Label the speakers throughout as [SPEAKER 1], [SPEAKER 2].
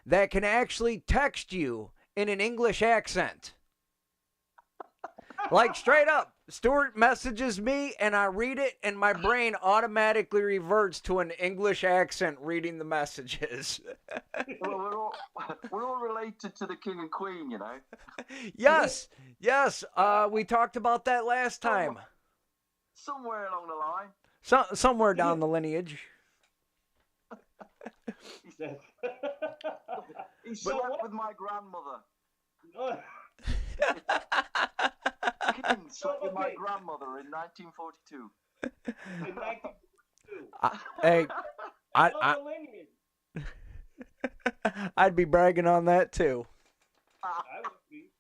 [SPEAKER 1] that can actually text you in an English accent. Like straight up, Stuart messages me and I read it and my brain automatically reverts to an English accent reading the messages.
[SPEAKER 2] Well, we're all related to the king and queen, you know.
[SPEAKER 1] Yes, yes. We talked about that last time.
[SPEAKER 2] Somewhere along the line.
[SPEAKER 1] Somewhere down the lineage.
[SPEAKER 2] He slept with my grandmother. King slept with my grandmother in 1942.
[SPEAKER 3] In 1942.
[SPEAKER 1] Hey, I'd be bragging on that too.
[SPEAKER 3] I would be.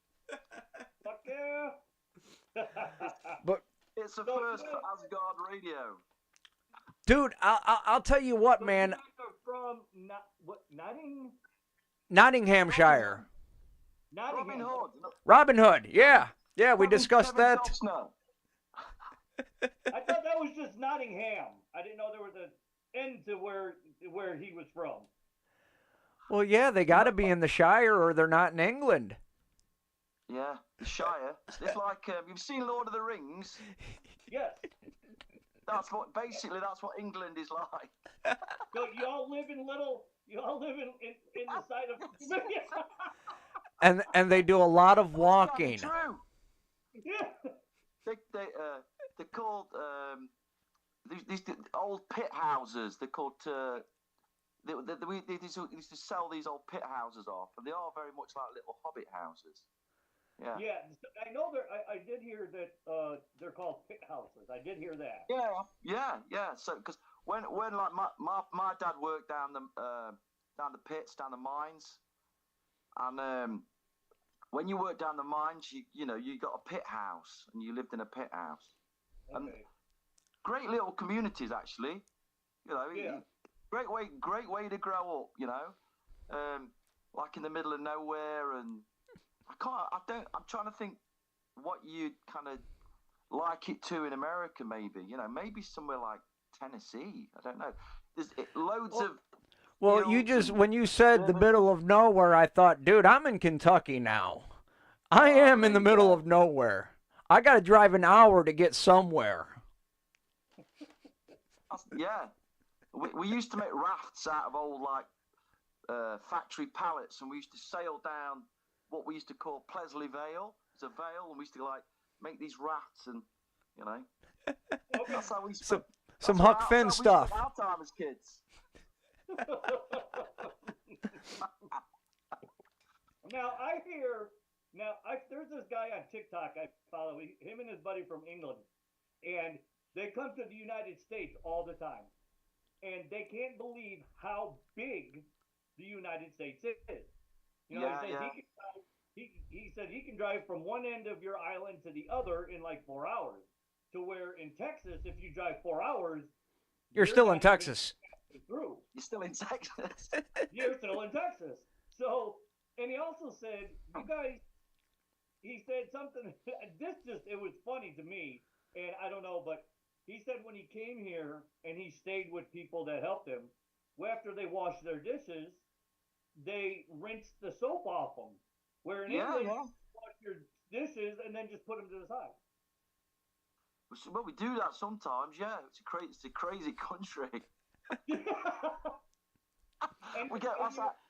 [SPEAKER 3] Fuck yeah.
[SPEAKER 1] But
[SPEAKER 2] it's the first for Asgard radio.
[SPEAKER 1] Dude, I'll tell you what, man.
[SPEAKER 3] From
[SPEAKER 1] Nottinghamshire. Robin Hood, yeah. Yeah, we discussed that.
[SPEAKER 3] I thought that was just Nottingham. I didn't know there was an end to where he was from.
[SPEAKER 1] Well, yeah, they got to be in the Shire or they're not in England.
[SPEAKER 2] Yeah, the Shire. It's like, you've seen Lord of the Rings?
[SPEAKER 3] Yes.
[SPEAKER 2] That's what England is like.
[SPEAKER 3] So you all live in the side
[SPEAKER 1] of and they do a lot of walking.
[SPEAKER 2] That's true. Yeah. They're called these old pit houses. They're called they used to sell these old pit houses off, and they are very much like little hobbit houses. Yeah.
[SPEAKER 3] Yeah, I know I did hear that they're called pit houses. I did hear that.
[SPEAKER 2] Yeah. So because when like my dad worked down the pits, down the mines, and when you worked down the mines, you got a pit house and you lived in a pit house. Okay. And great little communities actually.
[SPEAKER 3] Yeah.
[SPEAKER 2] Great way to grow up. Like in the middle of nowhere and. I'm trying to think what you'd kind of like it to in America, maybe. Maybe somewhere like Tennessee. I don't know. There's loads of.
[SPEAKER 1] Well, when you said the middle of nowhere, I thought, dude, I'm in Kentucky now. I am in the middle of nowhere. I got to drive an hour to get somewhere.
[SPEAKER 2] Yeah. We used to make rafts out of old, factory pallets, and we used to sail down what we used to call Plesley Vale. It's a vale, and we used to make these rafts, and that's how we spent.
[SPEAKER 1] Some Huck Finn stuff.
[SPEAKER 2] Our time as kids.
[SPEAKER 3] There's this guy on TikTok I follow. Him and his buddy from England, and they come to the United States all the time, and they can't believe how big the United States is. He said he can drive from one end of your island to the other in like 4 hours. To where in Texas, if you drive 4 hours,
[SPEAKER 1] you're still in Texas.
[SPEAKER 2] You're still in Texas.
[SPEAKER 3] You're still in Texas. So, and he also said, he said something. It was funny to me, and I don't know, but he said when he came here and he stayed with people that helped him, after they washed their dishes, they rinsed the soap off them. Where in England, you wash your dishes and then just put them to the side.
[SPEAKER 2] Well, we do that sometimes, yeah. It's a crazy country.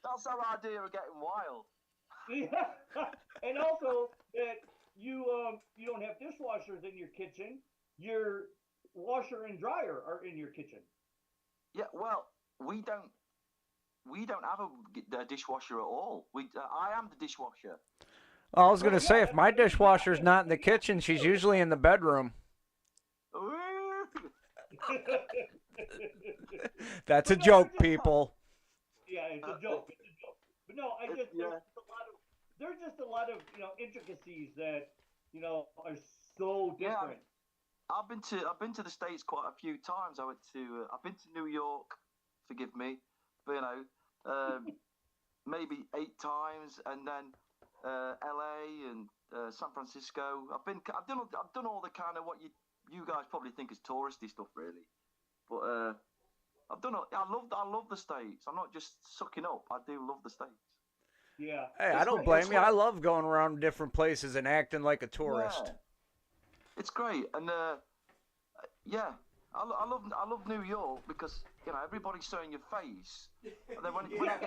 [SPEAKER 2] That's our idea of getting wild.
[SPEAKER 3] Yeah. And also that you don't have dishwashers in your kitchen. Your washer and dryer are in your kitchen.
[SPEAKER 2] Yeah, well, we don't have a dishwasher at all. I am the dishwasher.
[SPEAKER 1] I was going to say, if my dishwasher's not in the kitchen, she's usually in the bedroom. That's a joke, people.
[SPEAKER 3] Yeah, it's a joke. But no, there's just a lot of intricacies that are so different.
[SPEAKER 2] Yeah, I've been to the States quite a few times. I've been to New York. Forgive me, but maybe 8 times, and then LA and San Francisco. I've done all the kind of what you guys probably think is touristy stuff, really. But I love the States. I'm not just sucking up. I do love the States.
[SPEAKER 3] Yeah.
[SPEAKER 1] Hey, I
[SPEAKER 2] It's
[SPEAKER 1] don't
[SPEAKER 2] great.
[SPEAKER 1] blame you. I love going around different places and acting like a tourist.
[SPEAKER 2] Yeah, it's great, and yeah, I love New York because everybody's showing your face, and then when I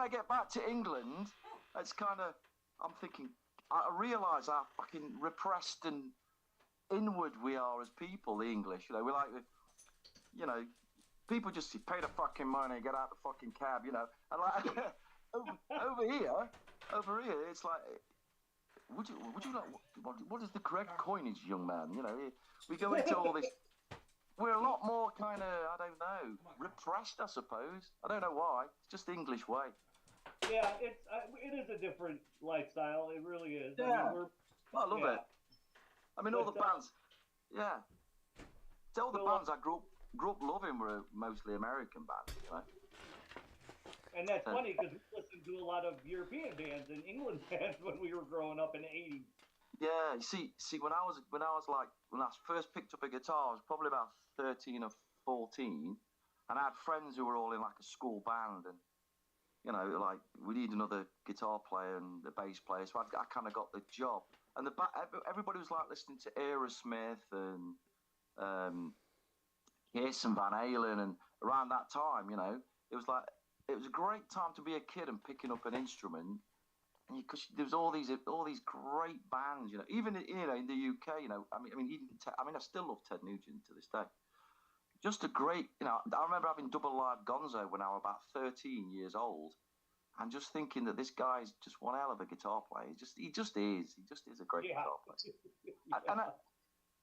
[SPEAKER 2] get back to England, it's kind of I'm thinking I realise how fucking repressed and inward we are as people. The English, we like you know people just pay the fucking money, get out the fucking cab, and like over here, it's like. Would you like what is the correct coinage, young man? We go into all this. We're a lot more kind of I don't know repressed, I suppose. I don't know why. It's just the English way.
[SPEAKER 3] Yeah, it is a different lifestyle. It really is.
[SPEAKER 2] Yeah,
[SPEAKER 3] I mean,
[SPEAKER 2] I love it. I mean, all the bands. Yeah, all the bands I grew up loving were mostly American bands.
[SPEAKER 3] And that's funny because we listened to a lot of European bands and England bands when we were growing up in the '80s.
[SPEAKER 2] Yeah, see, when I first picked up a guitar, I was probably about 13 or 14, and I had friends who were all in like a school band, and like we need another guitar player and a bass player, so I kind of got the job. And everybody was like listening to Aerosmith and Kiss and Van Halen, and around that time, it was like. It was a great time to be a kid and picking up an instrument, because there was all these great bands, even in the UK, I still love Ted Nugent to this day. Just a great, I remember having Double Live Gonzo when I was about 13 years old, and just thinking that this guy's just one hell of a guitar player. He just is a great guitar player.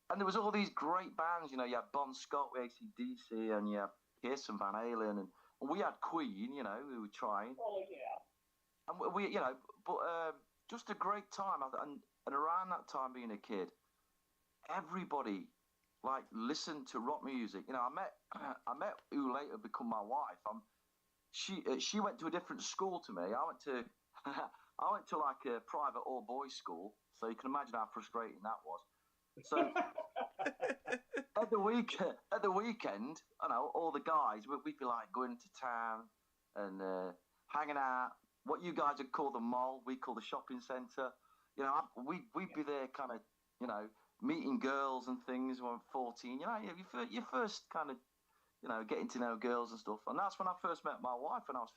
[SPEAKER 2] And there was all these great bands, you had Bon Scott with AC/DC, and you had Kiss and Van Halen, and we had Queen, who were trying.
[SPEAKER 3] Oh yeah.
[SPEAKER 2] And we but just a great time. And around that time, being a kid, everybody like listened to rock music. I met who later become my wife. She went to a different school to me. I went to I went to like a private all boys school, so you can imagine how frustrating that was. So at the weekend, all the guys, we'd be like going to town and hanging out. What you guys would call the mall, we call the shopping centre. We'd be there, kind of, meeting girls and things when I'm 14. Your first kind of, getting to know girls and stuff. And that's when I first met my wife when I was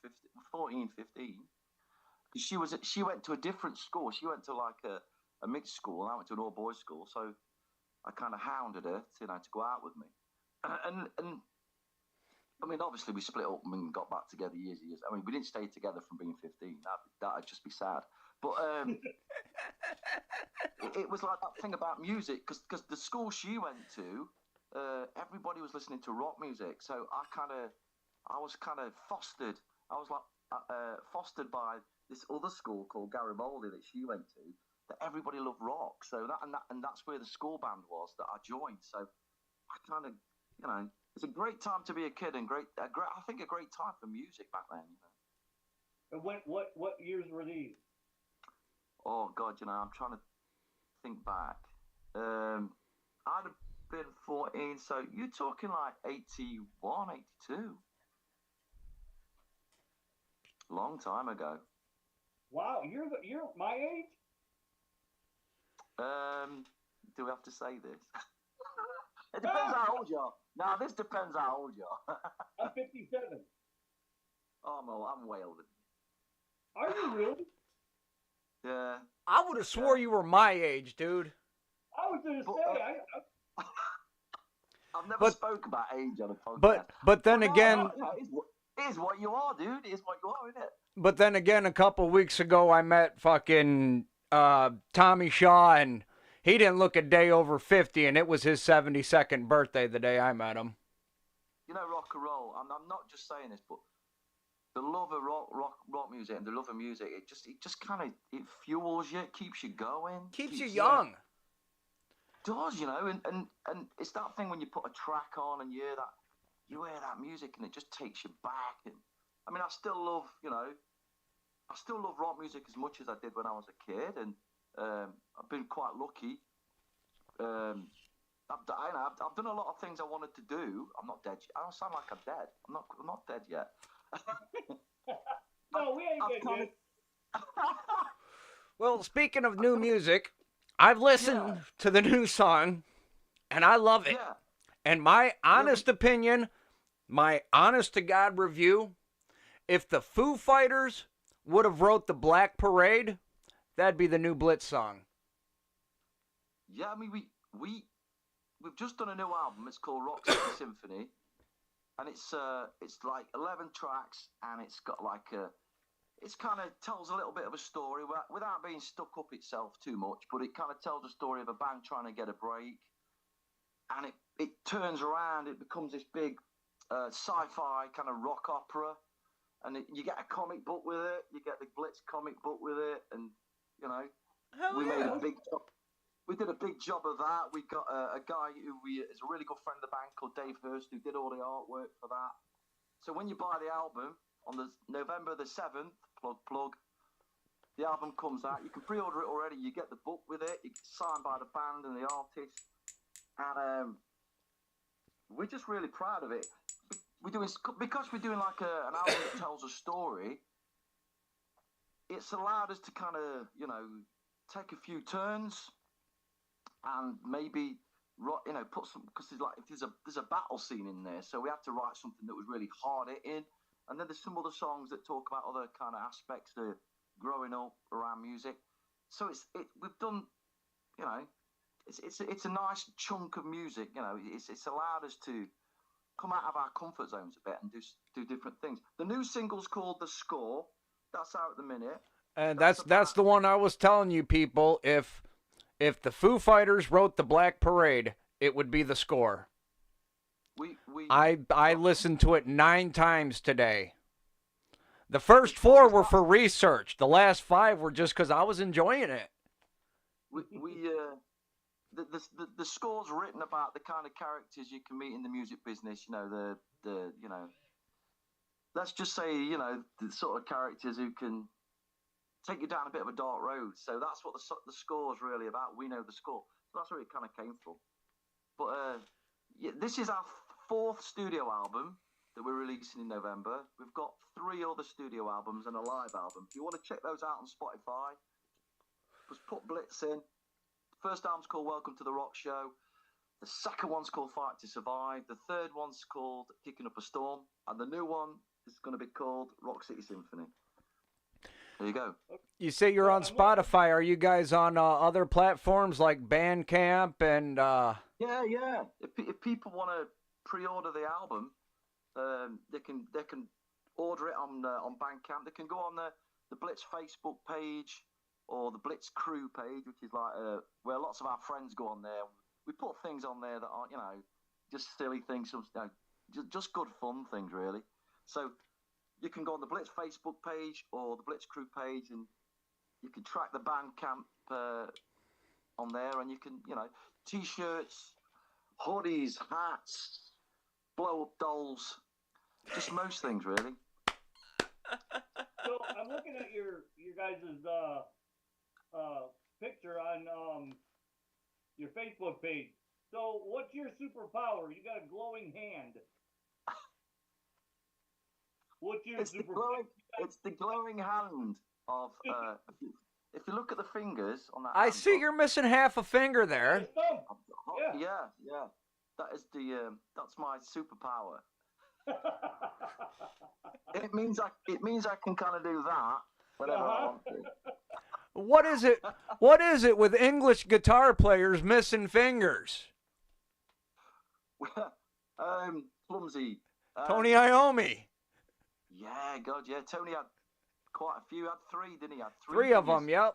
[SPEAKER 2] 14, 15. She went to a different school. She went to like a mixed school, and I went to an all boys school. So I kind of hounded her, to go out with me, and I mean, obviously we split up and got back together years. I mean, we didn't stay together from being 15. That'd just be sad. But it was like that thing about music, because the school she went to, everybody was listening to rock music. So I was kind of fostered. I was like fostered by this other school called Garibaldi that she went to. That everybody loved rock, so that's where the school band was that I joined. So I kind of, it's a great time to be a kid, and I think a great time for music back then.
[SPEAKER 3] And what years were these?
[SPEAKER 2] Oh God, I'm trying to think back. I'd have been 14, so you're talking like 81, 82. Long time ago.
[SPEAKER 3] Wow, you're my age.
[SPEAKER 2] Do we have to say this? It depends how old you are. Now, this depends how old you are.
[SPEAKER 3] I'm 57.
[SPEAKER 2] Oh, I'm way older.
[SPEAKER 3] Are you really?
[SPEAKER 2] Yeah.
[SPEAKER 1] I would have swore you were my age, dude.
[SPEAKER 3] I was going to say,
[SPEAKER 2] I've never spoke about age on a podcast.
[SPEAKER 1] But then again,
[SPEAKER 2] it is what you are, dude. It is what you are, isn't it?
[SPEAKER 1] But then again, a couple weeks ago, I met fucking Tommy Shaw, and he didn't look a day over 50, and it was his 72nd birthday the day I met him.
[SPEAKER 2] Rock and roll. I'm not just saying this, but the love of rock music and the love of music, it just kind of fuels you, it keeps you going,
[SPEAKER 1] keeps you young.
[SPEAKER 2] It does, and it's that thing when you put a track on and you hear that music and it just takes you back. And I mean, I still love rock music as much as I did when I was a kid, and I've been quite lucky I've done a lot of things I wanted to do. I'm not dead. I don't sound like I'm dead. I'm not dead yet.
[SPEAKER 3] No, we ain't dead yet.
[SPEAKER 1] Well, speaking of new music, I've listened to the new song, and I love it.
[SPEAKER 2] Yeah.
[SPEAKER 1] And my honest opinion, my honest to God review, if the Foo Fighters would have wrote the Black Parade, that'd be the new Blitz song.
[SPEAKER 2] Yeah, I mean we've just done a new album. It's called Rock City Symphony, and it's like 11 tracks, and it's got like it's kind of tells a little bit of a story without being stuck up itself too much, but it kind of tells a story of a band trying to get a break, and it turns around, it becomes this big sci-fi kind of rock opera, and you get a comic book with it, you get the Blitz comic book with it, and you know,
[SPEAKER 1] Hell
[SPEAKER 2] we
[SPEAKER 1] yeah.
[SPEAKER 2] made a big job. We did a big job of that. We got a guy who is a really good friend of the band called Dave Hurst, who did all the artwork for that. So when you buy the album on the November the 7th, plug, the album comes out. You can pre-order it already. You get the book with it. It's signed by the band and the artist. And we're just really proud of it. Because we're doing like an album that tells a story, it's allowed us to kind of, you know, take a few turns and maybe, you know, put some, because there's a battle scene in there, so we had to write something that was really hard hitting. And then there's some other songs that talk about other kind of aspects of growing up around music. So we've done, you know, it's a nice chunk of music. You know, it's allowed us to come out of our comfort zones a bit and do different things. The new single's called The Score. That's out at the minute.
[SPEAKER 1] And that's the one I was telling you people. If the Foo Fighters wrote the Black Parade, it would be The Score. I listened to it 9 times today. The first 4 were for research. The last 5 were just because I was enjoying it.
[SPEAKER 2] The score's written about the kind of characters you can meet in the music business. You know, the you know, let's just say, you know, the sort of characters who can take you down a bit of a dark road. So that's what the score is really about. We know the score. So that's where it kind of came from. But yeah, this is our 4th studio album that we're releasing in November. We've got 3 other studio albums and a live album. If you want to check those out on Spotify, just put Blitz in. The first album's called Welcome to the Rock Show. The second one's called Fight to Survive. The third one's called Kicking Up a Storm. And the new one is going to be called Rock City Symphony. There you go.
[SPEAKER 1] You say you're on Spotify. Are you guys on other platforms like Bandcamp and?
[SPEAKER 2] Yeah. If people want to pre-order the album, they can order it on Bandcamp. They can go on the Blitz Facebook page or the Blitz Crew page, which is like where lots of our friends go on there. We put things on there that aren't, you know, just silly things, you know, just good fun things really. So you can go on the Blitz Facebook page or the Blitz Crew page, and you can track the Bandcamp on there, and you can, you know, T-shirts, hoodies, hats, blow-up dolls, just most things really.
[SPEAKER 3] So I'm looking at your guys' picture on your Facebook page. So what's your superpower? You got a glowing hand. What's your superpower?
[SPEAKER 2] It's the glowing hand of. If you look at the fingers on that,
[SPEAKER 1] I see you're missing half a finger there.
[SPEAKER 2] Yeah. That is that's my superpower. It means I can kind of do that whenever I want to.
[SPEAKER 1] What is it with English guitar players missing fingers?
[SPEAKER 2] Clumsy.
[SPEAKER 1] Tony Iommi.
[SPEAKER 2] Yeah, God, yeah. Tony had quite a few. Had 3, didn't he? Had
[SPEAKER 1] 3 of them. Yep.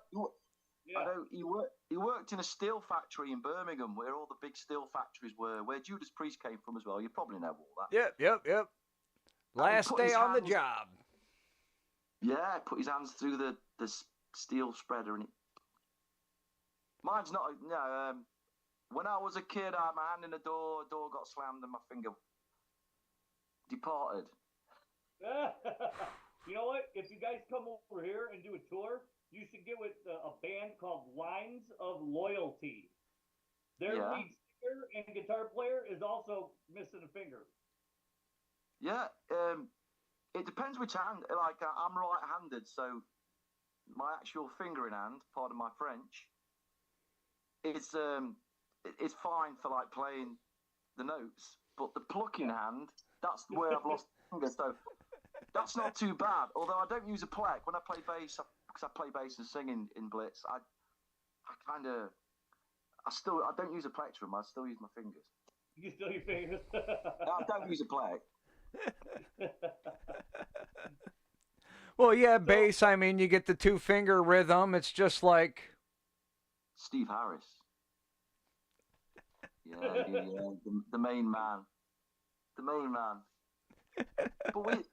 [SPEAKER 2] I know he worked in a steel factory in Birmingham, where all the big steel factories were, where Judas Priest came from as well. You probably know all that.
[SPEAKER 1] Yep. Last day on the job.
[SPEAKER 2] Yeah, put his hands through the steel spreader, and mine's not. No, when I was a kid, I had my hand in the door got slammed, and my finger departed.
[SPEAKER 3] You know what? If you guys come over here and do a tour, you should get with a band called Lines of Loyalty. Their lead player and guitar player is also missing a finger.
[SPEAKER 2] Yeah, it depends which hand. Like I'm right-handed, so my actual fingering hand, pardon my French, it's fine for like playing the notes. But the plucking hand, that's where I've lost the finger. So that's not too bad. Although I don't use a pleck when I play bass, because I play bass and sing in Blitz. I don't use a plectrum. I still use my fingers.
[SPEAKER 3] You still your fingers.
[SPEAKER 2] I don't use a pleck.
[SPEAKER 1] Well, yeah, bass. I mean, you get the 2-finger rhythm. It's just like
[SPEAKER 2] Steve Harris. Yeah, the main man. The main man. But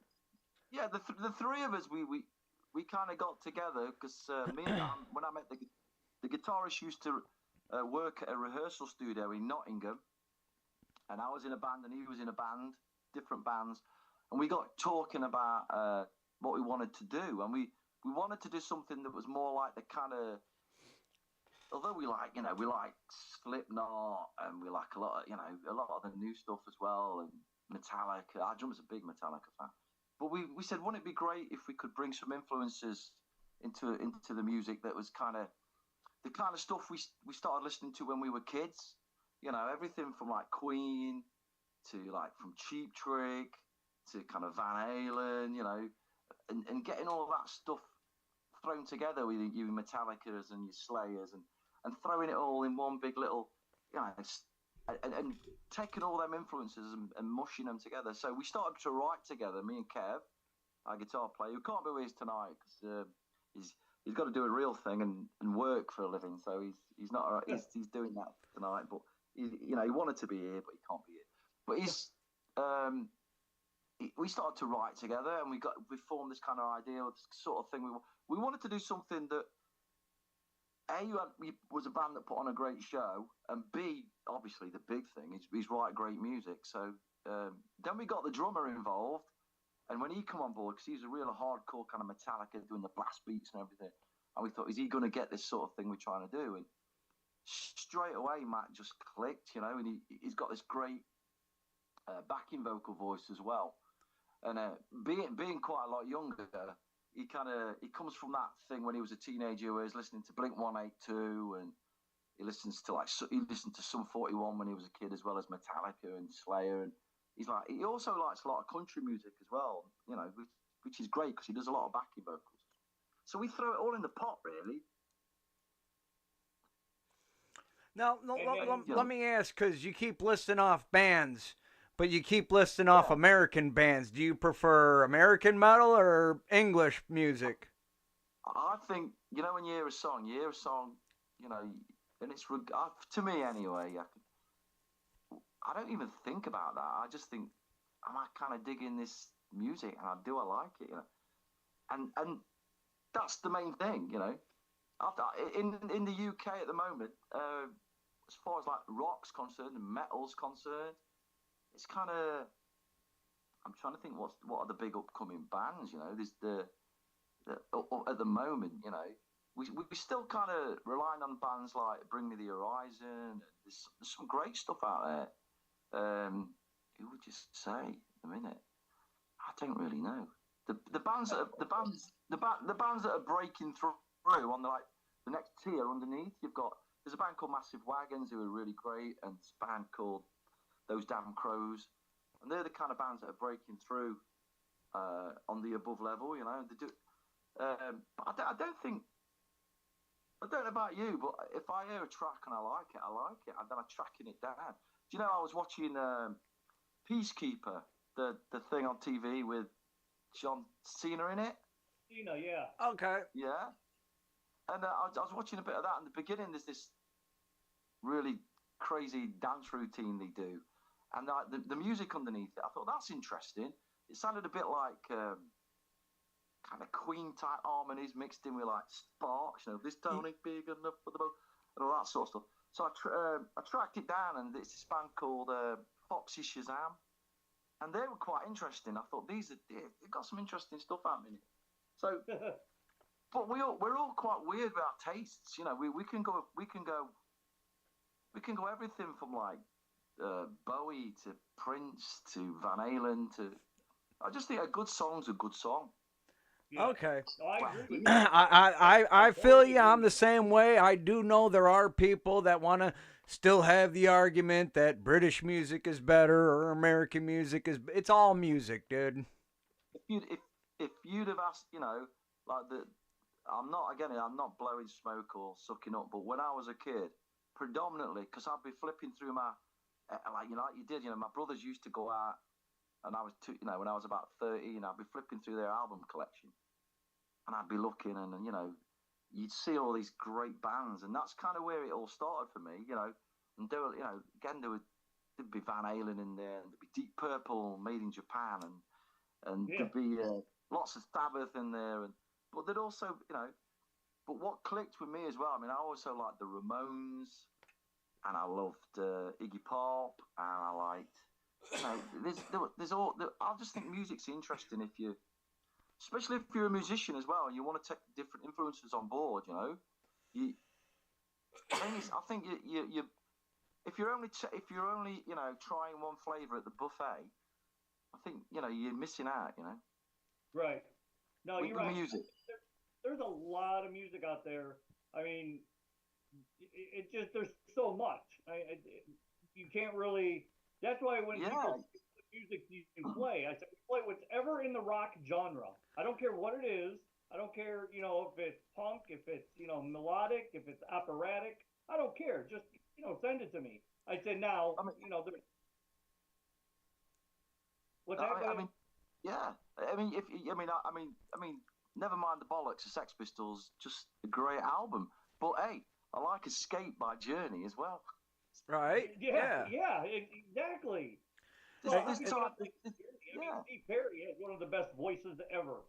[SPEAKER 2] the three of us, we kind of got together because me and when I met the guitarist used to work at a rehearsal studio in Nottingham, and I was in a band and he was in a band, different bands, and we got talking about what we wanted to do, and we wanted to do something that was more like the kind of, although we like Slipknot and we like a lot of the new stuff as well, and Metallica. Our drummer's a big Metallica fan, but we said, wouldn't it be great if we could bring some influences into the music that was kind of the kind of stuff we started listening to when we were kids, everything from like Queen to like from Cheap Trick to kind of Van Halen, and getting all that stuff thrown together with you Metallicas and your Slayers and throwing it all in one big little, and taking all them influences and mushing them together. So we started to write together, me and Kev, our guitar player, who can't be with us tonight because he's got to do a real thing and work for a living. So he's not he's doing that tonight. But he wanted to be here, but he can't be here. But we started to write together, and we formed this kind of idea, this sort of thing. We wanted to do something that was a band that put on a great show, and B, obviously the big thing is he's write great music. So then we got the drummer involved, and when he come on board, because he's a real hardcore kind of Metallica, doing the blast beats and everything, and we thought, is he going to get this sort of thing we're trying to do? And straight away, Matt just clicked, and he's got this great backing vocal voice as well. And being quite a lot younger, he comes from that thing when he was a teenager where he was listening to Blink 182, and he listened to Sum 41 when he was a kid, as well as Metallica and Slayer, and he also likes a lot of country music as well, which is great because he does a lot of backing vocals. So we throw it all in the pot, really.
[SPEAKER 1] Now, let me ask, because you keep listing off bands, but you keep listing off American bands. Do you prefer American metal or English music?
[SPEAKER 2] I think, when you hear a song, and it's, to me anyway, I don't even think about that. I just think, am I kind of digging this music, and do I like it? And that's the main thing, In the UK at the moment, as far as like rock's concerned and metal's concerned, it's kind of, I'm trying to think what are the big upcoming bands, There's at the moment, we still kind of relying on bands like Bring Me the Horizon. There's some great stuff out there. Who would you say at the minute? I don't really know. The bands that are breaking through on the next tier underneath. There's a band called Massive Wagons who are really great, and this band called Those Damn Crows, and they're the kind of bands that are breaking through on the above level. They do. But I don't know about you, but if I hear a track and I like it, and then I'm tracking it down. Do you know, I was watching Peacekeeper, the thing on TV with John Cena in it.
[SPEAKER 3] Cena, yeah.
[SPEAKER 1] Okay.
[SPEAKER 2] Yeah. And I was watching a bit of that. In the beginning, there's this really crazy dance routine they do, and the music underneath it, I thought, that's interesting. It sounded a bit like kind of Queen type harmonies mixed in with like sparks, this tone ain't big enough for the boat, and all that sort of stuff. So I tracked it down, and it's this band called Foxy Shazam, and they were quite interesting. I thought, they've got some interesting stuff happening. So, but we're all quite weird with our tastes. We can go we can go everything from like Bowie to Prince to Van Halen to. I just think a good song's a good song.
[SPEAKER 3] Yeah.
[SPEAKER 1] Okay.
[SPEAKER 3] No, I agree with you.
[SPEAKER 1] I feel
[SPEAKER 3] totally
[SPEAKER 1] you. I'm
[SPEAKER 3] agree.
[SPEAKER 1] the same way. I do know there are people that want to still have the argument that British music is better or American music is. It's all music, dude.
[SPEAKER 2] If you'd have asked, like the, I'm not blowing smoke or sucking up, but when I was a kid, predominantly because I'd be flipping through my, like you did, my brothers used to go out, and I was when I was about 13, I'd be flipping through their album collection, and I'd be looking, and you'd see all these great bands, and that's kind of where it all started for me, and there were, again there'd be Van Halen in there, and there'd be Deep Purple, made in Japan, and
[SPEAKER 3] Yeah.
[SPEAKER 2] there'd be lots of Sabbath in there, but there'd also, but what clicked with me as well, I mean, I also liked the Ramones, and I loved Iggy Pop, and I liked, I just think music's interesting especially if you're a musician as well, and you want to take different influences on board, you, I think you if you're only trying one flavor at the buffet, I think you're missing out.
[SPEAKER 3] Right. No,
[SPEAKER 2] With
[SPEAKER 3] you're
[SPEAKER 2] the
[SPEAKER 3] right.
[SPEAKER 2] music.
[SPEAKER 3] There's a lot of music out there. I mean, it just there's so much. You can't really. That's why when
[SPEAKER 2] Yeah,
[SPEAKER 3] people say music you can play, I say play whatever in the rock genre. I don't care what it is. I don't care, if it's punk, if it's melodic, if it's operatic. I don't care. Just send it to me. I said now,
[SPEAKER 2] I mean,
[SPEAKER 3] there's what's that?
[SPEAKER 2] I mean, yeah. I mean, never mind the bollocks of Sex Pistols. Just a great album. But hey, I like Escape by Journey as well.
[SPEAKER 1] Right?
[SPEAKER 3] Yeah, exactly.
[SPEAKER 2] This,
[SPEAKER 3] Well,
[SPEAKER 2] this time, yeah.
[SPEAKER 3] Steve Perry has one of the best voices ever.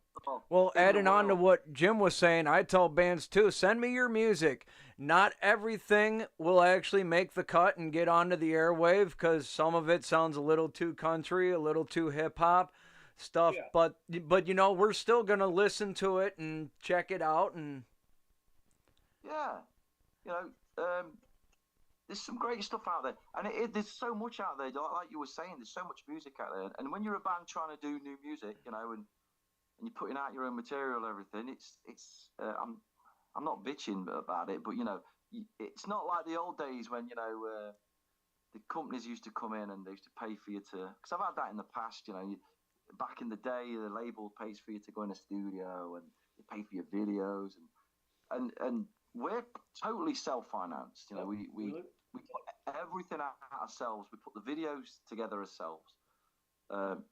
[SPEAKER 1] Well,
[SPEAKER 2] In the
[SPEAKER 1] adding on to
[SPEAKER 2] world.
[SPEAKER 1] what Jim was saying, I tell bands too, send me your music. Not everything will actually make the cut and get onto the airwave because some of it sounds a little too country, a little too hip hop stuff.
[SPEAKER 3] Yeah.
[SPEAKER 1] But we're still gonna listen to it and check it out. And
[SPEAKER 2] Yeah, there's some great stuff out there, and there's so much out there. Like you were saying, there's so much music out there. And when you're a band trying to do new music, and you're putting out your own material, everything, I'm not bitching about it, but it's not like the old days when the companies used to come in and they used to pay for you to. Because I've had that in the past, back in the day, the label pays for you to go in a studio and they pay for your videos and we're totally self-financed. We put everything out ourselves. We put the videos together ourselves.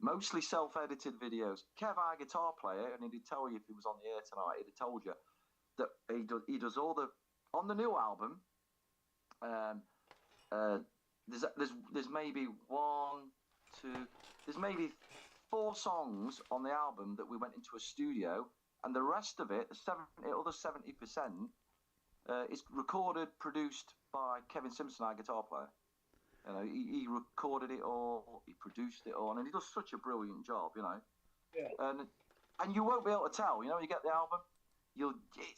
[SPEAKER 2] Mostly self-edited videos. Kev, our guitar player, and he'd tell you if he was on the air tonight, he'd have told you that he does all the on the new album. There's maybe there's maybe 4 songs on the album that we went into a studio, and the rest of it, the other 70%, is recorded, produced by Kevin Simpson, our guitar player. He recorded it all, he produced it all, and he does such a brilliant job,
[SPEAKER 3] Yeah.
[SPEAKER 2] And you won't be able to tell, you get the album,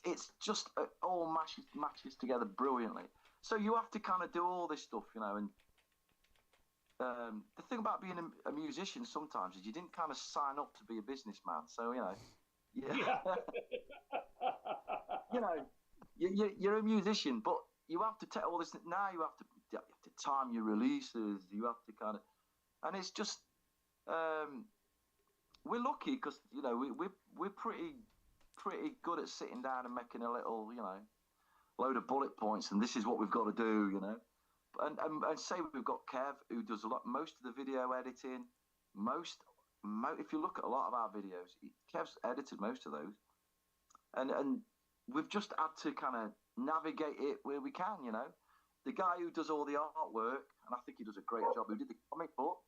[SPEAKER 2] it's just all matches together brilliantly. So you have to kind of do all this stuff, and the thing about being a musician sometimes is you didn't kind of sign up to be a businessman, so
[SPEAKER 3] Yeah.
[SPEAKER 2] you're a musician, but you have to take all this. Now you have to time your releases. You have to kind of, and it's just we're lucky because we're pretty good at sitting down and making a little load of bullet points, and this is what we've got to do, and say we've got Kev who does most of the video editing, if you look at a lot of our videos, Kev's edited most of those, and we've just had to kind of navigate it where we can, The guy who does all the artwork, and I think he does a great job, who did the comic book,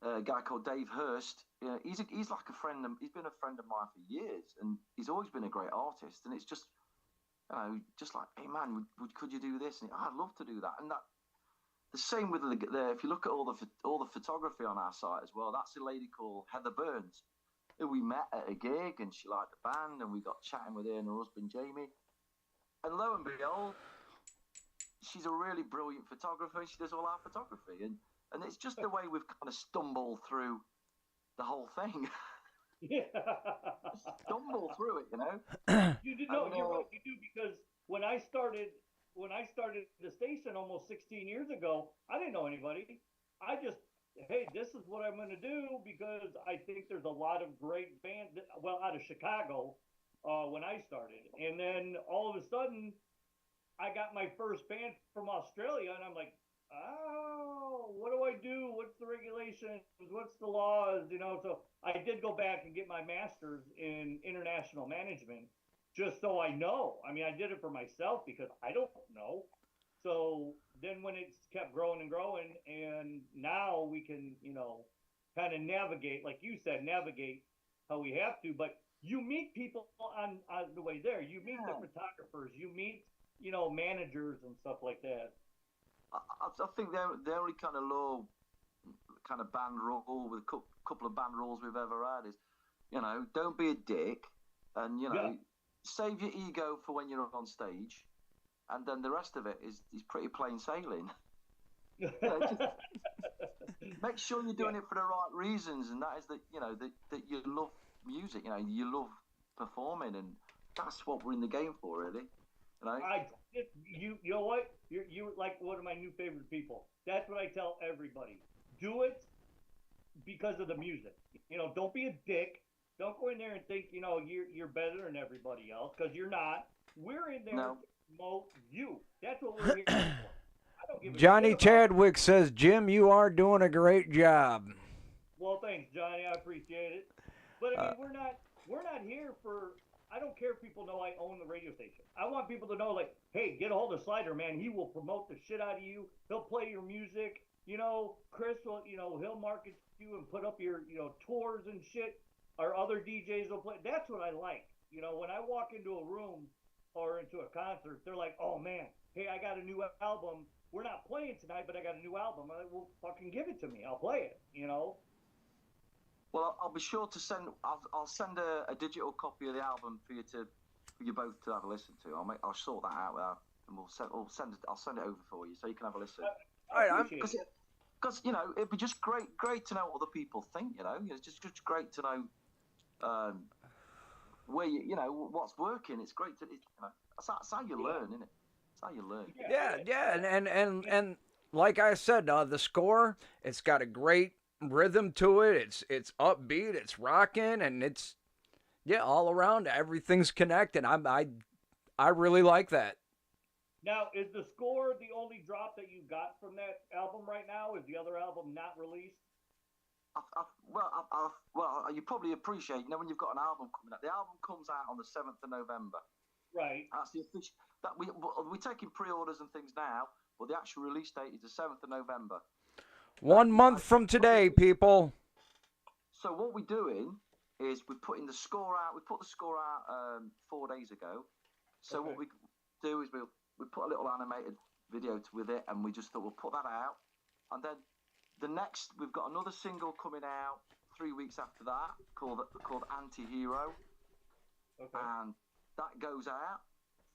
[SPEAKER 2] a guy called Dave Hurst, he's like a friend, he's been a friend of mine for years, and he's always been a great artist, and it's just, just like, hey man, could you do this? And I'd love to do that, and that, the same with if you look at all the photography on our site as well, that's a lady called Heather Burns, who we met at a gig, and she liked the band, and we got chatting with her and her husband Jamie, and lo and behold, she's a really brilliant photographer. She does all our photography, and it's just the way we've kind of stumbled through the whole thing.
[SPEAKER 3] Yeah.
[SPEAKER 2] Stumble through it, you know.
[SPEAKER 3] You do know, you're right. You do, because when I started the station almost 16 years ago, I didn't know anybody. I just, hey, this is what I'm going to do because I think there's a lot of great bands. Well, out of Chicago, when I started, and then all of a sudden, I got my first band from Australia, and I'm like, oh, what do I do? What's the regulations? What's the laws? You know, so I did go back and get my master's in international management just so I know. I mean, I did it for myself because I don't know. So then when it's kept growing and growing, and now we can, you know, kind of navigate, like you said, navigate how we have to. But you meet people on the way there. You meet the photographers. You meet, you know, managers and stuff like that.
[SPEAKER 2] I think the only kind of low kind of band rule with a couple of band rules we've ever had is, you know, don't be a dick, and, you know, save your ego for when you're on stage, and then the rest of it is pretty plain sailing. You know, just make sure you're doing it for the right reasons, and that is that, you know, that you love music, you know, you love performing, and that's what we're in the game for, really. You know?
[SPEAKER 3] You know what? You're like one of my new favorite people. That's what I tell everybody. Do it because of the music. You know, don't be a dick. Don't go in there and think, you know, you're better than everybody else, because you're not. We're in there to promote you. That's what we're here for. I don't give a
[SPEAKER 1] Johnny
[SPEAKER 3] shit
[SPEAKER 1] Chadwick says, Jim, you are doing a great job.
[SPEAKER 3] Well, thanks, Johnny. I appreciate it. But I mean, we're not here for. I don't care if people know I own the radio station. I want people to know, like, hey, get a hold of Slider, man. He will promote the shit out of you. He'll play your music. You know, Chris will, you know, he'll market you and put up your, you know, tours and shit. Our other DJs will play. That's what I like. You know, when I walk into a room or into a concert, they're like, oh, man, hey, I got a new album. We're not playing tonight, but I got a new album. I'm like, well, fucking give it to me. I'll play it, you know?
[SPEAKER 2] Well, I'll be sure to send. I'll send a digital copy of the album for you both to have a listen to. I'll sort that out, and I'll send it over for you so you can have a listen.
[SPEAKER 3] All right,
[SPEAKER 2] because you know, it'd be just great to know what other people think. You know, it's just great to know where you know what's working. It's great to, you know, that's how you learn, isn't it? That's how you learn.
[SPEAKER 1] Yeah, and like I said, the score, it's got a great rhythm to it. It's upbeat, it's rocking, and it's all around everything's connected. I really like that.
[SPEAKER 3] Now, is the score the only drop that you got from that album right now? Is the other album not released?
[SPEAKER 2] Well, you probably appreciate, you know, when you've got an album coming out. The album comes out on the 7th of November.
[SPEAKER 3] Right.
[SPEAKER 2] That's the official. That we're taking pre-orders and things now, but the actual release date is the 7th of November.
[SPEAKER 1] 1 month from today, people.
[SPEAKER 2] So what we're doing is we're putting the score out. We put the score out 4 days ago. So what we do is we put a little animated video with it, and we just thought we'll put that out. And then we've got another single coming out 3 weeks after that called Anti-Hero. Okay. And that goes out,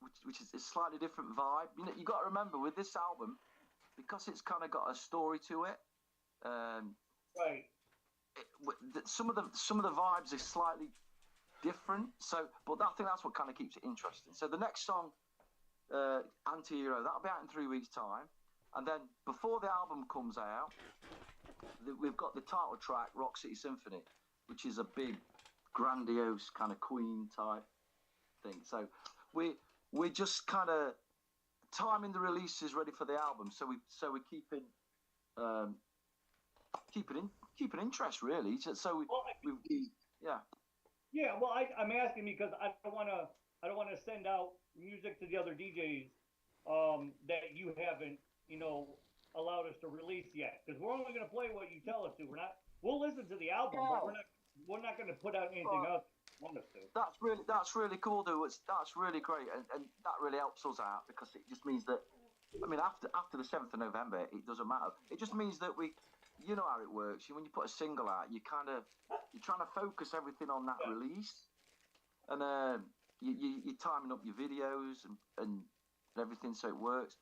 [SPEAKER 2] which is a slightly different vibe. You know, you got to remember with this album, because it's kind of got a story to it.
[SPEAKER 3] Right.
[SPEAKER 2] Some of the vibes are slightly different. So, but I think that's what kind of keeps it interesting. So the next song, Anti-Hero, that'll be out in 3 weeks' time. And then before the album comes out, we've got the title track, Rock City Symphony, which is a big, grandiose kind of Queen type thing. So we're just kind of timing the releases ready for the album. So we're keeping interest, really.
[SPEAKER 3] Yeah, well, I'm asking because I don't want to send out music to the other DJs that you haven't, you know, allowed us to release yet. Because we're only going to play what you tell us to. We'll listen to the album, but we're not going to put out anything else. Want us to.
[SPEAKER 2] That's really cool, dude. That's really great, and that really helps us out because it just means that. I mean, after the 7th of November, it doesn't matter. It just means that you know how it works. When you put a single out, you're trying to focus everything on that release, and you're timing up your videos and everything so it works.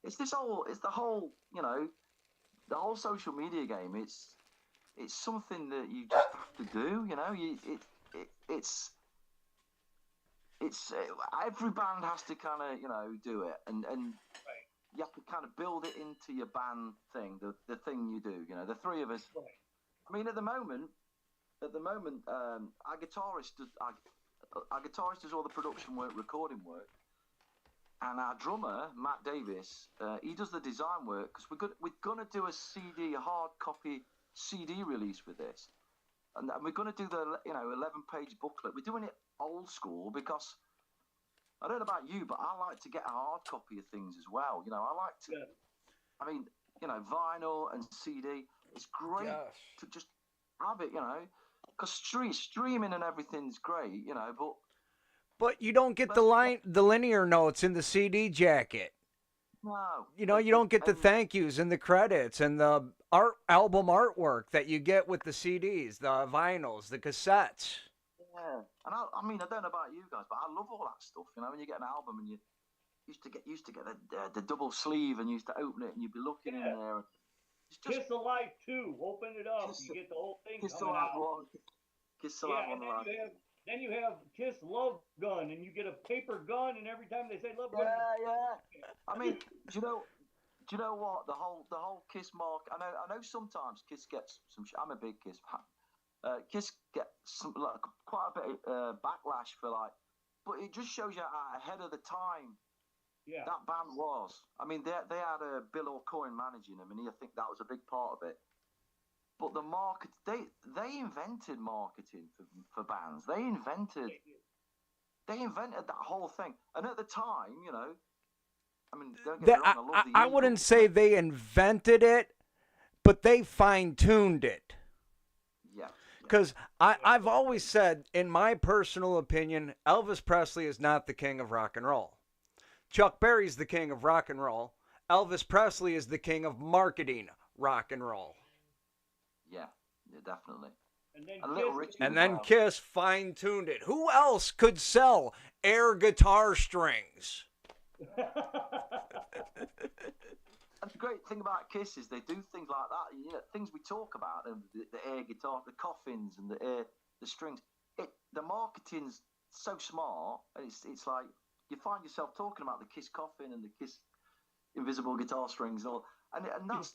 [SPEAKER 2] it's the whole, you know, the whole social media game. It's something that you just have to do, you know. It's every band has to kind of, you know, do it, and
[SPEAKER 3] Right.
[SPEAKER 2] you have to kind of build it into your band thing, the thing you do. You know, the three of us.
[SPEAKER 3] Right.
[SPEAKER 2] I mean, at the moment, our guitarist does all the production work, recording work, and our drummer Matt Davis, he does the design work because we're gonna do a CD, a hard copy CD release with this, and we're gonna do the 11-page booklet. We're doing it old school because I don't know about you, but I like to get a hard copy of things as well. You know, I like to.
[SPEAKER 3] Yeah.
[SPEAKER 2] I mean, you know, vinyl and CD. It's great
[SPEAKER 1] Yes.
[SPEAKER 2] to just have it, you know, because streaming and everything's great, you know,
[SPEAKER 1] But you don't get
[SPEAKER 2] but
[SPEAKER 1] the linear notes in the CD jacket.
[SPEAKER 2] no,
[SPEAKER 1] You know, you don't get the
[SPEAKER 2] and
[SPEAKER 1] thank yous and the credits and the album artwork that you get with the CDs, the vinyls, the cassettes.
[SPEAKER 2] yeah, and I mean, I don't know about you guys, but I love all that stuff. You know, when you get an album and you used to get the double sleeve and you used to open it and you'd be looking in
[SPEAKER 3] Yeah.
[SPEAKER 2] there. It's just
[SPEAKER 3] Kiss Alive 2. Open it up.
[SPEAKER 2] Kiss,
[SPEAKER 3] You get the whole thing
[SPEAKER 2] Kiss
[SPEAKER 3] coming
[SPEAKER 2] Alive
[SPEAKER 3] out.
[SPEAKER 2] one, Kiss
[SPEAKER 3] Yeah,
[SPEAKER 2] Alive
[SPEAKER 3] and
[SPEAKER 2] one.
[SPEAKER 3] then you have Kiss Love Gun, and you get a paper gun, and every time they say Love Gun,
[SPEAKER 2] Yeah. I mean, do you know what the whole Kiss mark? I know sometimes Kiss gets some. I'm a big Kiss fan. Kiss gets some quite a bit of backlash for but it just shows you how ahead of the time
[SPEAKER 3] yeah,
[SPEAKER 2] that band was. I mean, they had Bill O'Coin managing them, and I think that was a big part of it. But the market, they invented marketing for bands. They invented that whole thing. And at the time, you know, I mean, don't get me wrong, I love the
[SPEAKER 1] I
[SPEAKER 2] Eagles.
[SPEAKER 1] wouldn't say they invented it, but they fine tuned it.
[SPEAKER 2] Yeah.
[SPEAKER 1] Because I've always said, in my personal opinion, Elvis Presley is not the king of rock and roll. Chuck Berry's the king of rock and roll. Elvis Presley is the king of marketing rock and roll.
[SPEAKER 2] Yeah, definitely.
[SPEAKER 3] and then
[SPEAKER 2] A little
[SPEAKER 3] Kiss,
[SPEAKER 2] Richie
[SPEAKER 1] And
[SPEAKER 2] as
[SPEAKER 1] then
[SPEAKER 2] well.
[SPEAKER 1] Kiss fine tuned it. Who else could sell air guitar strings?
[SPEAKER 2] And the great thing about Kiss is they do things like that. You know, things we talk about, the air guitar, the coffins, and the strings. The marketing's so smart, and it's like you find yourself talking about the Kiss coffin and the Kiss invisible guitar strings, and that's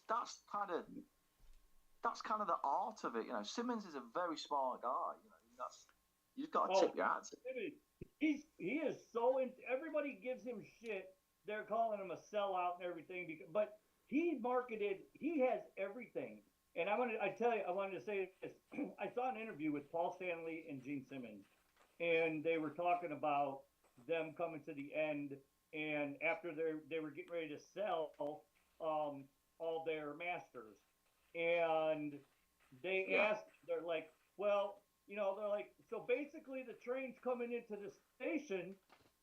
[SPEAKER 2] kind of the art of it. You know, Simmons is a very smart guy. You know, you've got to tip your hat to.
[SPEAKER 3] he is so in. Everybody gives him shit. They're calling him a sellout and everything, but he marketed. He has everything. And I wanted to say this. I saw an interview with Paul Stanley and Gene Simmons, and they were talking about them coming to the end, and after they were getting ready to sell all their masters, and they asked, they're like, well, you know, they're like, so basically the train's coming into the station.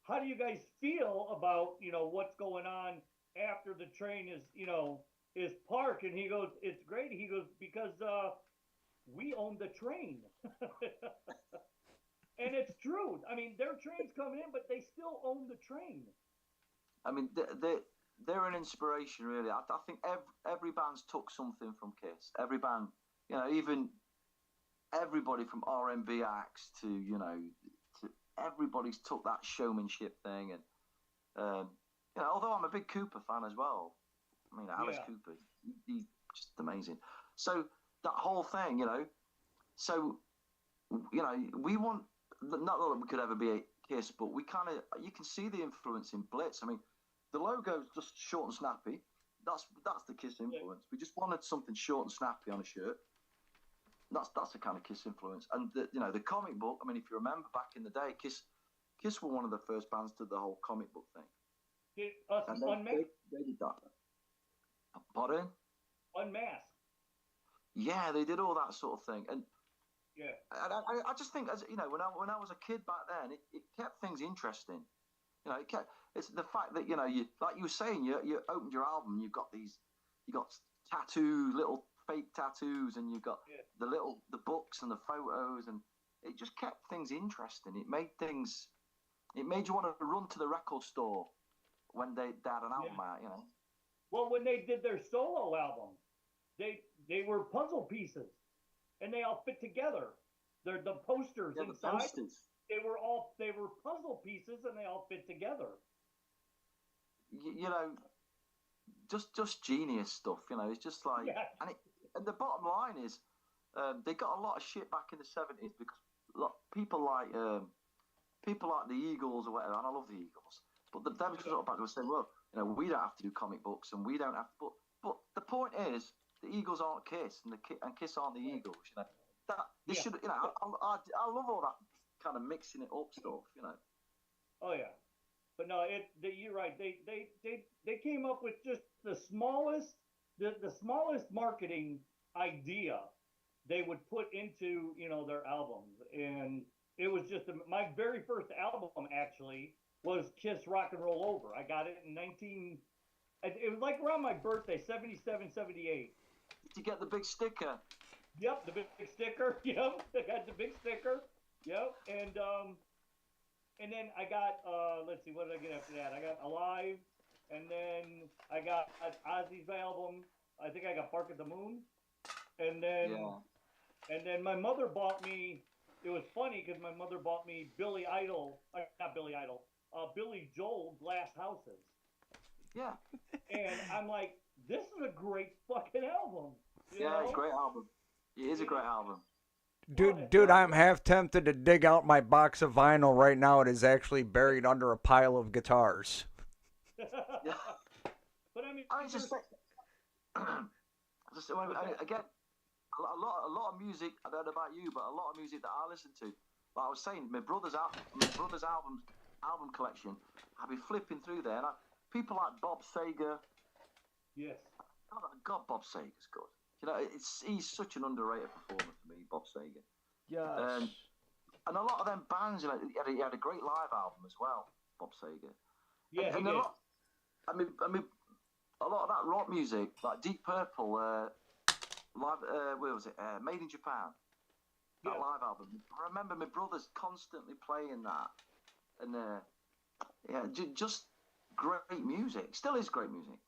[SPEAKER 3] How do you guys feel about, you know, what's going on after the train is parked? And he goes, it's great. He goes, because we own the train. And it's true. I mean, their train's coming in, but they still own the train.
[SPEAKER 2] I mean, they're an inspiration, really. I think every band's took something from Kiss. Every band, you know, even everybody from R&B acts to, you know, everybody's took that showmanship thing. And you know, although I'm a big Cooper fan as well. I mean, Alice Cooper, he's just amazing. So that whole thing, you know, so you know, we want, not that we could ever be a Kiss, but we kind of, you can see the influence in Blitz. I mean, the logo's just short and snappy. That's the Kiss influence. We just wanted something short and snappy on a shirt. That's the kind of Kiss influence. And you know, the comic book. I mean, if you remember back in the day, Kiss were one of the first bands to do the whole comic book thing. And they did that. Pardon?
[SPEAKER 3] Unmasked.
[SPEAKER 2] Yeah, they did all that sort of thing. And
[SPEAKER 3] yeah,
[SPEAKER 2] and I just think, as you know, when I was a kid back then, it kept things interesting. You know, it's the fact that, you know, you, like you were saying, you opened your album, you got tattoos, little fake tattoos, and you got the books and the photos, and it just kept things interesting. It made you want to run to the record store when they had an album out, you know.
[SPEAKER 3] Well, when they did their solo album, they were puzzle pieces, and they all fit together. They're the posters
[SPEAKER 2] Yeah, the
[SPEAKER 3] inside.
[SPEAKER 2] posters.
[SPEAKER 3] They were puzzle pieces, and they all fit together.
[SPEAKER 2] You know, just genius stuff. You know, it's just like,
[SPEAKER 3] Yeah.
[SPEAKER 2] and the bottom line is, they got a lot of shit back in the '70s because people like the Eagles or whatever, and I love the Eagles, but them sort of back were saying, well, you know, we don't have to do comic books, and we don't have to. But the point is, the Eagles aren't Kiss, and Kiss aren't the Eagles. You know, that they should. You know, I love all that kind of mixing it up stuff. You know.
[SPEAKER 3] Oh yeah, but no, you're right. They came up with just the smallest marketing idea they would put into their albums, and it was just my very first album actually was Kiss Rock and Roll Over. I got it in 19. It was like around my birthday, 77, 78.
[SPEAKER 2] Did you get the big sticker?
[SPEAKER 3] Yep, the big sticker. Yep, I got the big sticker. Yep, and then I got let's see, what did I get after that? I got Alive, and then I got Ozzy's album. I think I got Bark at the Moon, and then my mother bought me. It was funny because my mother bought me Billy Joel Glass Houses.
[SPEAKER 2] Yeah.
[SPEAKER 3] And I'm like, this is a great fucking album. You know?
[SPEAKER 2] It's a great album. It is a great album.
[SPEAKER 1] Dude, I'm half tempted to dig out my box of vinyl right now. It is actually buried under a pile of guitars.
[SPEAKER 2] Yeah.
[SPEAKER 3] But I mean,
[SPEAKER 2] again, a lot of music. I don't know about you, but a lot of music that I listen to. Like I was saying, my brother's album collection. I'd be flipping through there, and people like Bob Seger.
[SPEAKER 3] Yes.
[SPEAKER 2] God, Bob Seger's good. You know, he's such an underrated performer for me, Bob Seger.
[SPEAKER 1] Yes.
[SPEAKER 2] And a lot of them bands, you know, he had a great live album as well, Bob Seger.
[SPEAKER 3] Yeah,
[SPEAKER 2] and
[SPEAKER 3] he did.
[SPEAKER 2] I mean, a lot of that rock music, like Deep Purple, live, where was it? Made in Japan. That live album. I remember my brothers constantly playing that, and just great music. Still is great music.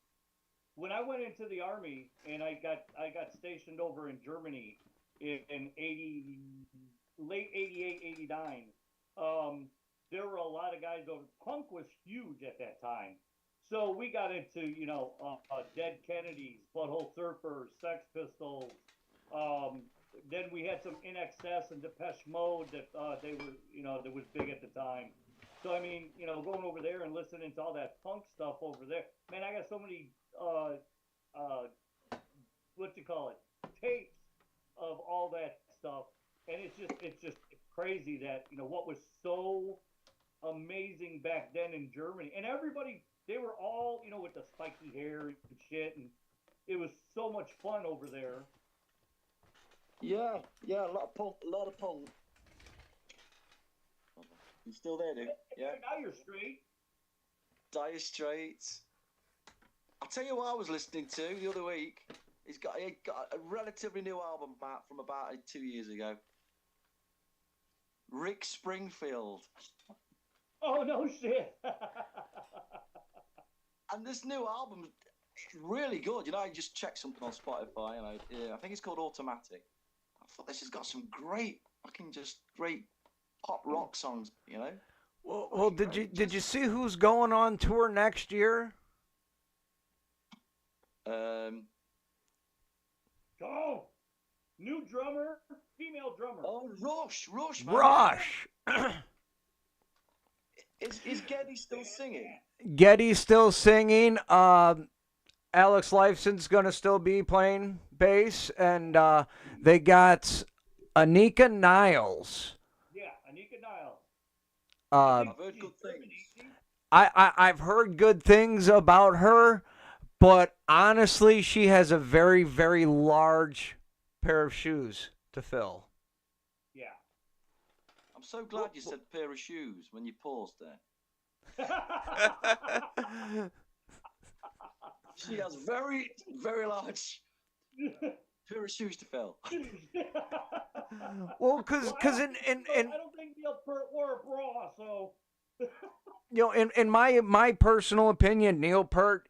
[SPEAKER 3] When I went into the army and I got stationed over in Germany in late 88, 89, there were a lot of guys over. Punk was huge at that time. So we got into, Dead Kennedys, Butthole Surfers, Sex Pistols. Then we had some INXS and Depeche Mode that they were, that was big at the time. So, I mean, going over there and listening to all that punk stuff over there, man, I got so many, tapes of all that stuff. And it's just crazy that, what was so amazing back then in Germany. And everybody, they were all, with the spiky hair and shit. And it was so much fun over there.
[SPEAKER 2] Yeah, a lot of punk. You still there, dude? Yeah.
[SPEAKER 3] Now you're straight.
[SPEAKER 2] Dire Straits. I'll tell you what I was listening to the other week. He got a relatively new album out from about 2 years ago. Rick Springfield.
[SPEAKER 3] Oh, no shit.
[SPEAKER 2] And this new album is really good. I just checked something on Spotify, and I think it's called Automatic. I thought this has got some great pop rock songs,
[SPEAKER 1] Well, did you see who's going on tour next year?
[SPEAKER 3] Oh, new drummer, female drummer.
[SPEAKER 2] Oh, Rush, man.
[SPEAKER 1] Rush.
[SPEAKER 2] Is Geddy still singing?
[SPEAKER 1] Geddy's still singing. Alex Lifeson's going to still be playing bass, and they got Anika Niles.
[SPEAKER 3] Yeah, Anika Niles.
[SPEAKER 2] I've heard good things.
[SPEAKER 1] I've heard good things about her, but honestly, she has a very, very large pair of shoes to fill.
[SPEAKER 3] Yeah.
[SPEAKER 2] I'm so glad you said pair of shoes when you paused there. She has very, very large pair of shoes to fill.
[SPEAKER 1] Well, because
[SPEAKER 3] I don't think Neil Peart wore a bra, so.
[SPEAKER 1] In my personal opinion, Neil Peart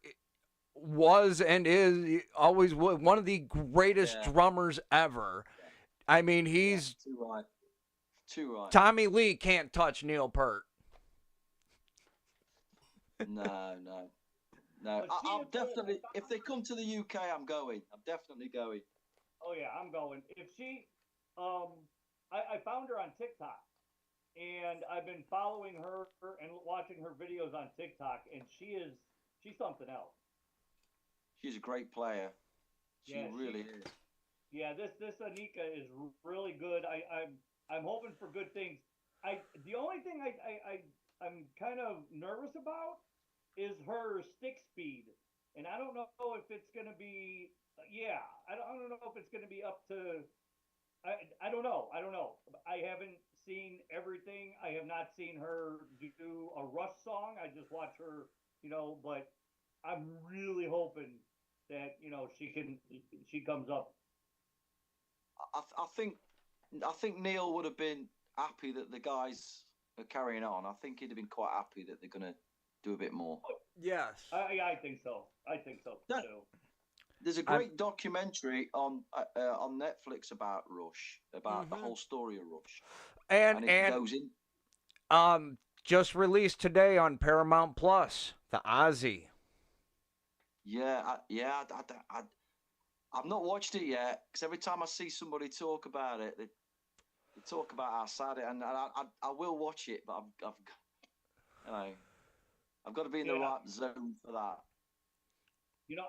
[SPEAKER 1] was and is always one of the greatest drummers ever. I mean, he's
[SPEAKER 2] too right. Too right.
[SPEAKER 1] Tommy Lee can't touch Neil Peart.
[SPEAKER 2] No. I'll definitely, if they come to the UK, I'm going. I'm definitely going.
[SPEAKER 3] Oh yeah, I'm going. If she, I found her on TikTok, and I've been following her and watching her videos on TikTok, and she's something else.
[SPEAKER 2] She's a great player. She really is.
[SPEAKER 3] Yeah, this Anika is really good. I'm hoping for good things. The only thing I'm kind of nervous about is her stick speed, and I don't know if it's going to be. Yeah, I don't know if it's going to be up to. I don't know. I haven't seen everything. I have not seen her do a Rush song. I just watch her, but I'm really hoping that she comes up.
[SPEAKER 2] I think Neil would have been happy that the guys are carrying on. I think he'd have been quite happy that they're going to do a bit more.
[SPEAKER 1] Yes.
[SPEAKER 3] I think so. I think so too.
[SPEAKER 2] There's a great documentary on Netflix about Rush, about the whole story of Rush, and it goes in.
[SPEAKER 1] Just released today on Paramount Plus, the Ozzy.
[SPEAKER 2] Yeah, I've not watched it yet because every time I see somebody talk about it, they talk about how sad it, and I will watch it, but I've got to be in the right zone for that.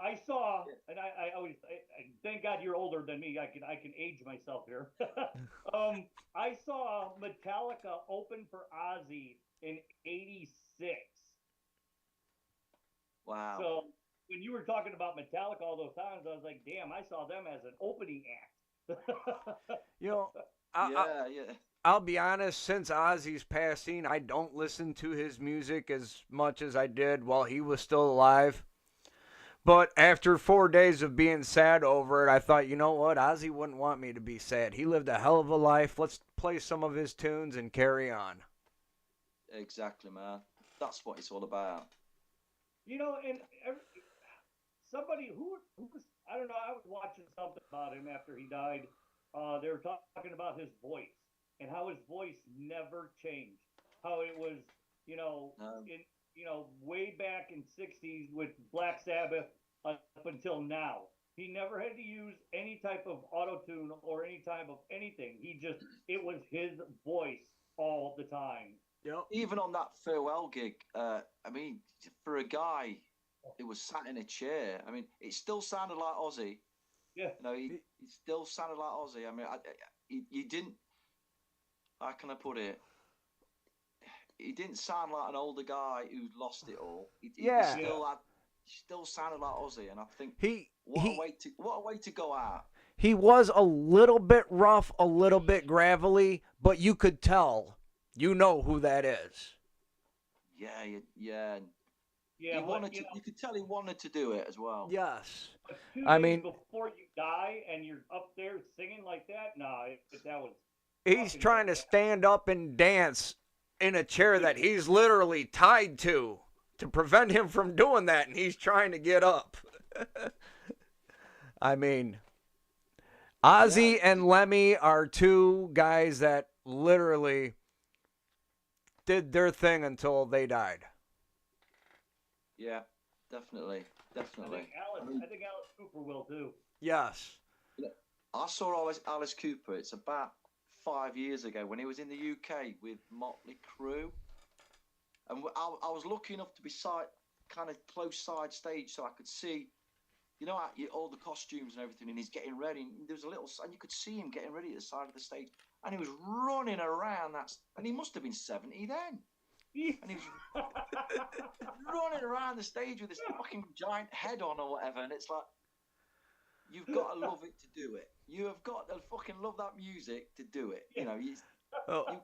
[SPEAKER 3] I saw, and I always thank God you're older than me. I can age myself here. I saw Metallica open for Ozzy in '86.
[SPEAKER 2] Wow.
[SPEAKER 3] So when you were talking about Metallica all those times, I was like, damn, I saw them as an opening act.
[SPEAKER 1] I'll be honest, since Ozzy's passing, I don't listen to his music as much as I did while he was still alive. But after 4 days of being sad over it, I thought, you know what? Ozzy wouldn't want me to be sad. He lived a hell of a life. Let's play some of his tunes and carry on.
[SPEAKER 2] Exactly, man. That's what it's all about.
[SPEAKER 3] And somebody who was, I don't know, I was watching something about him after he died. They were talking about his voice and how his voice never changed. How it was, way back in '60s with Black Sabbath up until now. He never had to use any type of auto-tune or any type of anything. It was his voice all the time.
[SPEAKER 1] Yep.
[SPEAKER 2] Even on that farewell gig, for a guy who was sat in a chair, it still sounded like Ozzy.
[SPEAKER 3] Yeah.
[SPEAKER 2] He still sounded like Ozzy. He didn't. How can I put it? He didn't sound like an older guy who lost it all. He still sounded like Ozzy, and I think what a way to go out.
[SPEAKER 1] He was a little bit rough, a little bit gravelly, but you could tell, you know who that is.
[SPEAKER 2] Yeah. You could tell he wanted to do it as well.
[SPEAKER 1] Yes.
[SPEAKER 3] But 2 days before you die and you're up there singing like that, that was.
[SPEAKER 1] He's trying to stand up and dance in a chair that he's literally tied to prevent him from doing that, and he's trying to get up. Ozzy and Lemmy are two guys that literally did their thing until they died.
[SPEAKER 2] Yeah, definitely.
[SPEAKER 3] I think Alice Cooper will too.
[SPEAKER 1] Yes.
[SPEAKER 2] I saw Alice Cooper. It's about 5 years ago when he was in the UK with Motley Crue, and I was lucky enough to be kind of close side stage, so I could see, all the costumes and everything, and he's getting ready. And there was and you could see him getting ready at the side of the stage, and he was running around and he must have been 70 then, and he was running around the stage with this fucking giant head on or whatever, and it's like, you've got to love it to do it. You have got to fucking love that music to do it. You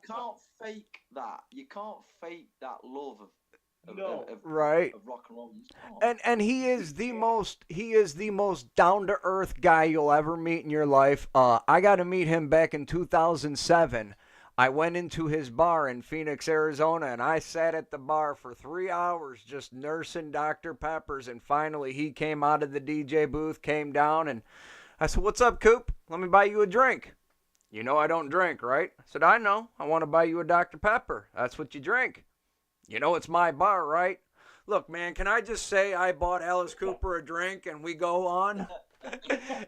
[SPEAKER 2] can't fake that. You can't fake that love of rock and roll.
[SPEAKER 1] And he is the most down to earth guy you'll ever meet in your life. I got to meet him back in 2007. I went into his bar in Phoenix, Arizona, and I sat at the bar for 3 hours just nursing Dr. Peppers. And finally, he came out of the DJ booth, came down, and I said, "What's up, Coop? Let me buy you a drink." "You know I don't drink, right?" I said, "I know. I want to buy you a Dr. Pepper. That's what you drink." "You know it's my bar, right?" Look, man, can I just say I bought Alice Cooper a drink and we go on?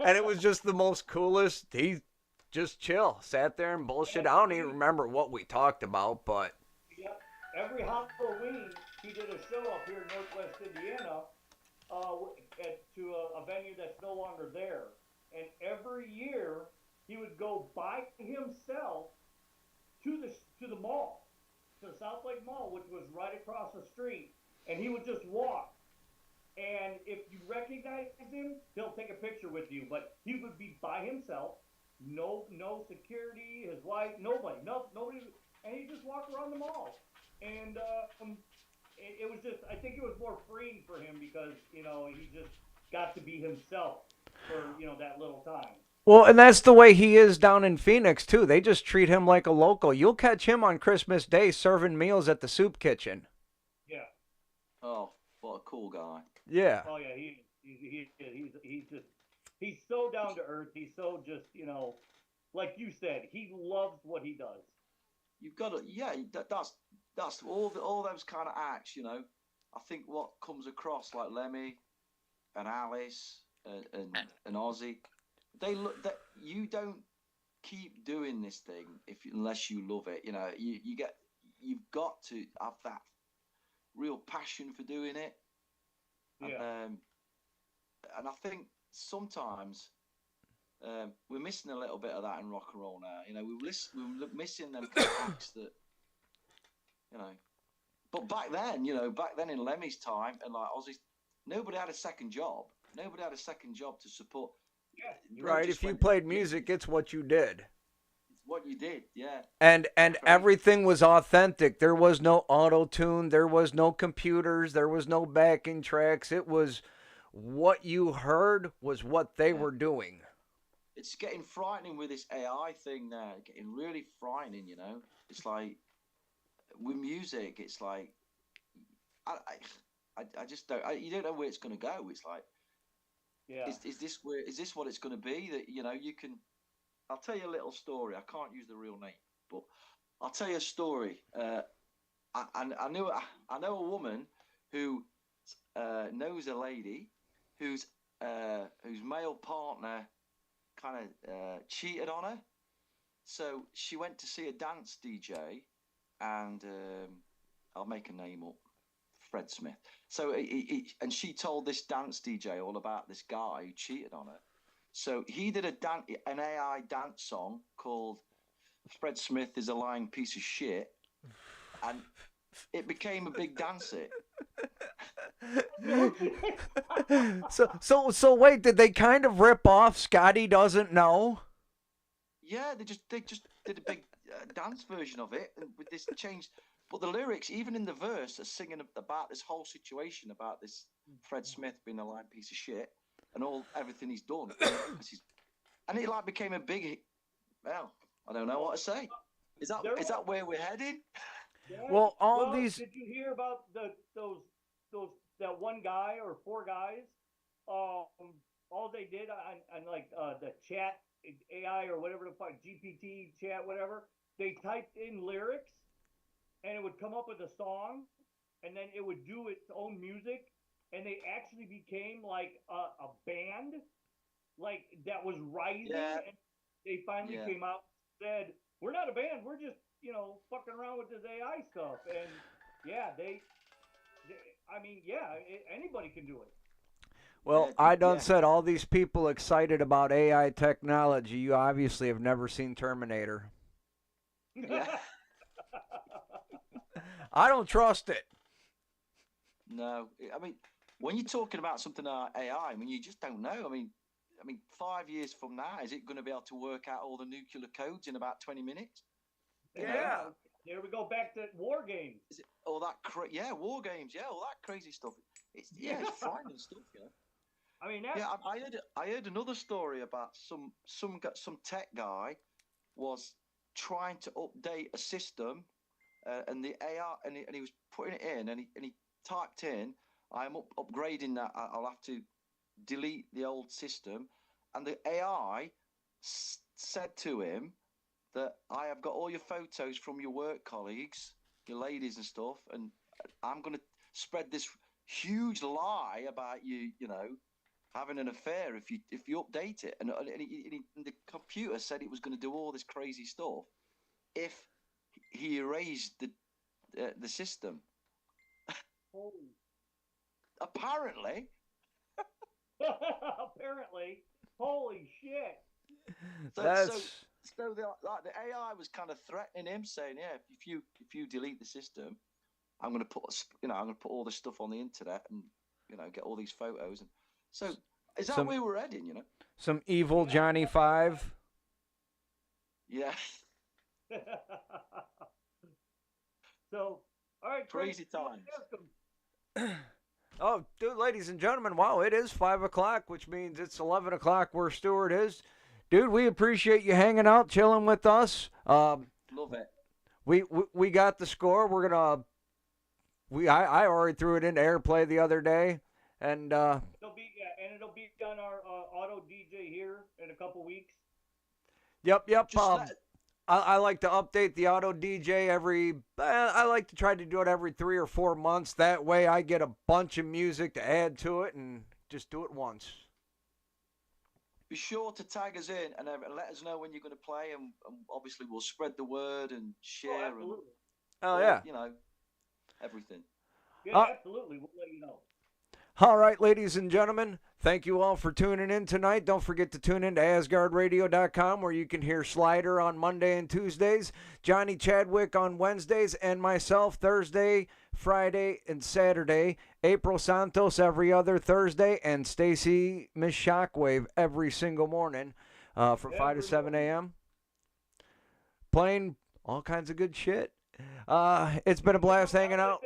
[SPEAKER 1] And it was just the most coolest. He just chill, sat there and bullshit. I don't even remember what we talked about, but
[SPEAKER 3] Yep. Every Halloween, he did a show up here in Northwest Indiana to a venue that's no longer there. And every year, he would go by himself to the mall, to the South Lake Mall, which was right across the street, and he would just walk. And if you recognize him, he'll take a picture with you. But he would be by himself, no security, his wife, nobody, and he just walked around the mall. And it was just, I think it was more freeing for him because he just got to be himself for that little time.
[SPEAKER 1] well, and that's the way he is down in Phoenix too. They just treat him like a local. You'll catch him on Christmas Day serving meals at the soup kitchen.
[SPEAKER 3] Yeah.
[SPEAKER 2] Oh, what a cool guy.
[SPEAKER 1] Yeah.
[SPEAKER 3] Oh yeah, he's so down to earth. He's so just like you said, he loves what he does.
[SPEAKER 2] You've got to, yeah. That's all those kind of acts. I think what comes across like Lemmy and Alice and Ozzy, they look that you don't keep doing this thing unless you love it. You've got to have that real passion for doing it.
[SPEAKER 3] Yeah.
[SPEAKER 2] And I think sometimes we're missing a little bit of that in rock and roll now. We're missing them kind of acts that, But back then in Lemmy's time and like Ozzy's, nobody had a second job. Nobody had a second job to support.
[SPEAKER 3] Yeah.
[SPEAKER 1] Right. If you played music, it's what you did.
[SPEAKER 2] It's what you did, yeah.
[SPEAKER 1] And everything was authentic. There was no auto-tune. There was no computers. There was no backing tracks. It was what you heard was what they were doing.
[SPEAKER 2] It's getting frightening with this AI thing now. Getting really frightening, It's like with music, it's like I just don't. You don't know where it's going to go. It's like,
[SPEAKER 3] yeah. Is
[SPEAKER 2] this what it's going to be? That you can. I'll tell you a little story. I can't use the real name, but I'll tell you a story. I know a woman who knows a lady whose male partner kind of cheated on her. So she went to see a dance DJ, and I'll make a name up, Fred Smith. So and she told this dance DJ all about this guy who cheated on her. So he did an AI dance song called "Fred Smith is a lying piece of shit," and it became a big dance hit.
[SPEAKER 1] So wait, did they kind of rip off Scotty Doesn't Know?
[SPEAKER 2] Yeah, they just did a big dance version of it with this change. But the lyrics, even in the verse, are singing about this whole situation about this Fred Smith being a lying piece of shit and everything he's done. And it like became a big hit. Well, I don't know what to say. Is that where we're headed?
[SPEAKER 3] Yeah.
[SPEAKER 1] Well, these.
[SPEAKER 3] Did you hear about that one guy or four guys? All they did on like the chat AI or whatever the fuck GPT chat whatever, they typed in lyrics, and it would come up with a song, and then it would do its own music, and they actually became like a band, like that was rising.
[SPEAKER 2] Yeah.
[SPEAKER 3] And they finally came out and said, "We're not a band. We're just fucking around with this AI stuff." And anybody can do it.
[SPEAKER 1] Well, I done said all these people excited about AI technology. You obviously have never seen Terminator.
[SPEAKER 2] Yeah.
[SPEAKER 1] I don't trust it.
[SPEAKER 2] No, I mean, when you're talking about something like AI, I mean, you just don't know. I mean, 5 years from now, is it going to be able to work out all the nuclear codes in about 20 minutes?
[SPEAKER 1] Yeah.
[SPEAKER 3] There we go back to war games.
[SPEAKER 2] Is it all that? War games. Yeah, all that crazy stuff. It's frightening stuff.
[SPEAKER 3] I mean,
[SPEAKER 2] I heard another story about some tech guy was trying to update a system, and the AI, and he was putting it in, and he typed in, "I'm upgrading that. I'll have to delete the old system," and the AI said to him that, "I have got all your photos from your work colleagues, your ladies and stuff, and I'm going to spread this huge lie about you, having an affair if you update it." And the computer said it was going to do all this crazy stuff if he erased the system.
[SPEAKER 3] Holy.
[SPEAKER 2] Apparently.
[SPEAKER 3] Apparently. Holy shit.
[SPEAKER 2] So the AI was kind of threatening him, saying, "Yeah, if you delete the system, I'm going to put all this stuff on the internet and get all these photos." And so is that where we're heading?
[SPEAKER 1] Some evil Johnny Five.
[SPEAKER 2] Yeah.
[SPEAKER 3] So, all right,
[SPEAKER 2] crazy times.
[SPEAKER 1] Oh, dude, ladies and gentlemen, wow, it is 5 o'clock, which means it's 11 o'clock where Stuart is. Dude, we appreciate you hanging out, chilling with us.
[SPEAKER 2] Love it.
[SPEAKER 1] We got the score. We're gonna. I already threw it into airplay the other day, and
[SPEAKER 3] it'll be on our auto DJ here in a couple weeks.
[SPEAKER 1] Yep. I like to update the auto DJ I like to try to do it every 3 or 4 months. That way I get a bunch of music to add to it and just do it once.
[SPEAKER 2] Be sure to tag us in and let us know when you're going to play, and obviously we'll spread the word and share. Everything.
[SPEAKER 3] Yeah, absolutely. We'll let you know.
[SPEAKER 1] All right, ladies and gentlemen, thank you all for tuning in tonight. Don't forget to tune in to AsgardRadio.com, where you can hear Slider on Monday and Tuesdays, Johnny Chadwick on Wednesdays, and myself Thursday, Friday, and Saturday. April Santos every other Thursday, and Stacy Miss Shockwave every single morning from 5 to 7 a.m. Playing all kinds of good shit. It's been a blast hanging out.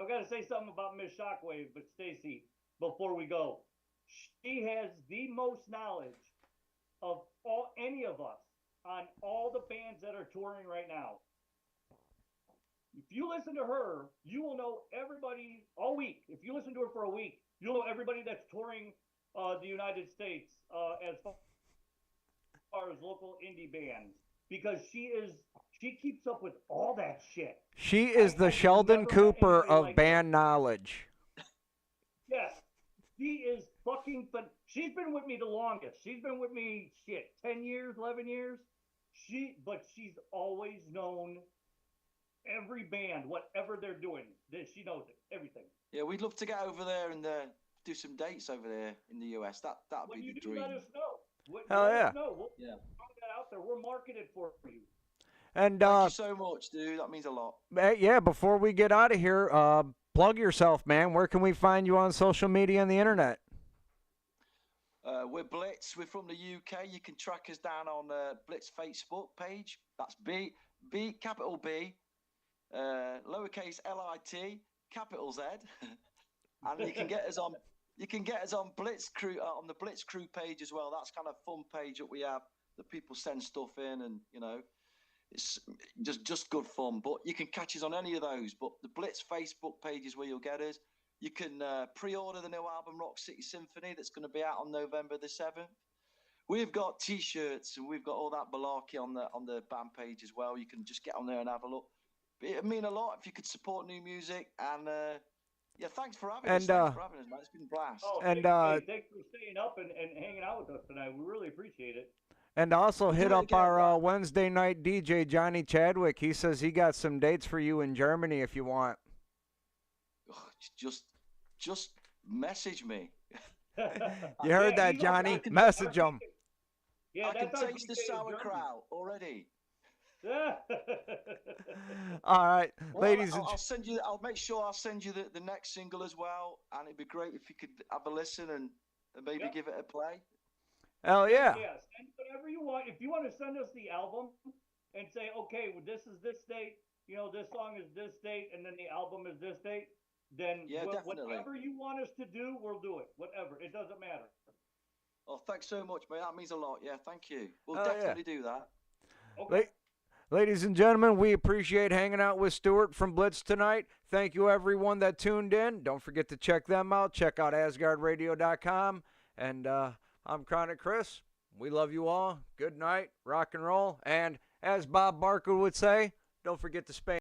[SPEAKER 3] I've got to say something about Miss Shockwave, but Stacy, before we go, she has the most knowledge of any of us on all the bands that are touring right now. If you listen to her, you will know everybody all week. If you listen to her for a week, you'll know everybody that's touring the United States as far as local indie bands, because she keeps up with all that shit.
[SPEAKER 1] She is the Sheldon Cooper of band knowledge.
[SPEAKER 3] Yes. She is fucking fun. She's been with me the longest. She's been with me, 10 years, 11 years. But she's always known every band, whatever they're doing. She knows it, everything.
[SPEAKER 2] Yeah, we'd love to get over there and do some dates over there in the US. That'd be the dream.
[SPEAKER 3] Let us know.
[SPEAKER 1] Hell yeah.
[SPEAKER 3] We'll throw that out there. We're marketed for you.
[SPEAKER 1] And
[SPEAKER 2] thank you so much, dude. That means a lot.
[SPEAKER 1] Yeah, before we get out of here, plug yourself, man. Where can we find you on social media and the internet?
[SPEAKER 2] We're Blitz. We're from the UK. You can track us down on Blitz Facebook page. That's capital B, lowercase LIT, capital Z, and you can get us on. You can get us on Blitz Crew on the Blitz Crew page as well. That's kind of fun page that we have that people send stuff in, and it's just good fun. But you can catch us on any of those. But the Blitz Facebook page is where you'll get us. You can pre-order the new album Rock City Symphony that's going to be out on November the 7th. We've got T-shirts and we've got all that malarkey on the band page as well. You can just get on there and have a look. It'd mean a lot if you could support new music. And thanks for having us. Thanks for having us, man. It's been a blast.
[SPEAKER 3] Thanks for staying up and hanging out with us tonight. We really appreciate it.
[SPEAKER 1] And also hit up our Wednesday night DJ, Johnny Chadwick. He says he got some dates for you in Germany if you want.
[SPEAKER 2] Just message me.
[SPEAKER 1] You heard that, Johnny? Message him.
[SPEAKER 3] Yeah,
[SPEAKER 2] I can taste the sauerkraut already.
[SPEAKER 1] All right,
[SPEAKER 2] well,
[SPEAKER 1] ladies.
[SPEAKER 2] I'll make sure I'll send you the next single as well, and it'd be great if you could have a listen and maybe give it a play.
[SPEAKER 1] Hell yeah.
[SPEAKER 3] Yeah, send whatever you want. If you want to send us the album and say, okay, well, this is this date, this song is this date, and then the album is this date, then whatever you want us to do, we'll do it. Whatever. It doesn't matter.
[SPEAKER 2] Oh, thanks so much, man. That means a lot. Yeah, thank you. We'll definitely do that.
[SPEAKER 3] Okay.
[SPEAKER 1] Ladies and gentlemen, we appreciate hanging out with Stuart from Blitz tonight. Thank you, everyone that tuned in. Don't forget to check them out. Check out AsgardRadio.com. And I'm Chronic Chris. We love you all. Good night. Rock and roll. And as Bob Barker would say, don't forget to spay